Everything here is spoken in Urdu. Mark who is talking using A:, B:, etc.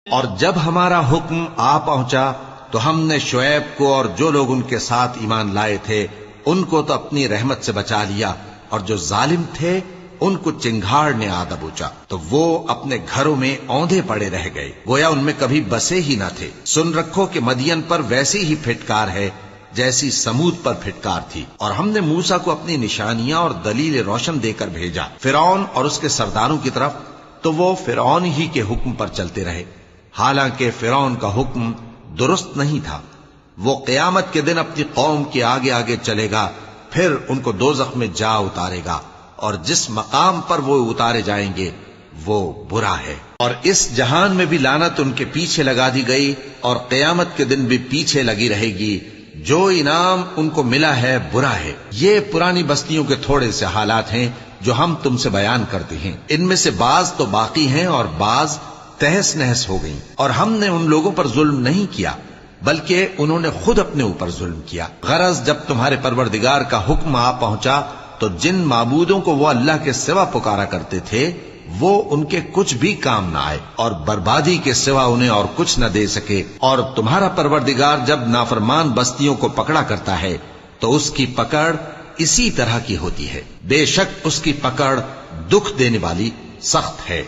A: اور جب ہمارا حکم آ پہنچا تو ہم نے شعیب کو اور جو لوگ ان کے ساتھ ایمان لائے تھے ان کو تو اپنی رحمت سے بچا لیا، اور جو ظالم تھے ان کو چنگھاڑ نے آ دبوچا تو وہ اپنے گھروں میں اوندھے پڑے رہ گئے، گویا ان میں کبھی بسے ہی نہ تھے۔ سن رکھو کہ مدین پر ویسی ہی پھٹکار ہے جیسی سمود پر پھٹکار تھی، اور ہم نے موسیٰ کو اپنی نشانیاں اور دلیل روشن دے کر بھیجا فرعون اور اس کے سرداروں کی طرف، تو وہ فرعون ہی کے حکم پر چلتے رہے، حالانکہ فرعون کا حکم درست نہیں تھا۔ وہ قیامت کے دن اپنی قوم کے آگے آگے چلے گا، پھر ان کو دوزخ میں جا اتارے گا، اور جس مقام پر وہ اتارے جائیں گے وہ برا ہے۔ اور اس جہان میں بھی لعنت ان کے پیچھے لگا دی گئی، اور قیامت کے دن بھی پیچھے لگی رہے گی۔ جو انعام ان کو ملا ہے برا ہے۔ یہ پرانی بستیوں کے تھوڑے سے حالات ہیں جو ہم تم سے بیان کرتے ہیں، ان میں سے بعض تو باقی ہیں اور بعض تہس نہس ہو گئیں، اور ہم نے ان لوگوں پر ظلم نہیں کیا بلکہ انہوں نے خود اپنے اوپر ظلم کیا۔ غرض جب تمہارے پروردگار کا حکم آ پہنچا تو جن معبودوں کو وہ اللہ کے سوا پکارا کرتے تھے وہ ان کے کچھ بھی کام نہ آئے، اور بربادی کے سوا انہیں اور کچھ نہ دے سکے۔ اور تمہارا پروردگار جب نافرمان بستیوں کو پکڑا کرتا ہے تو اس کی پکڑ اسی طرح کی ہوتی ہے، بے شک اس کی پکڑ دکھ دینے والی سخت ہے۔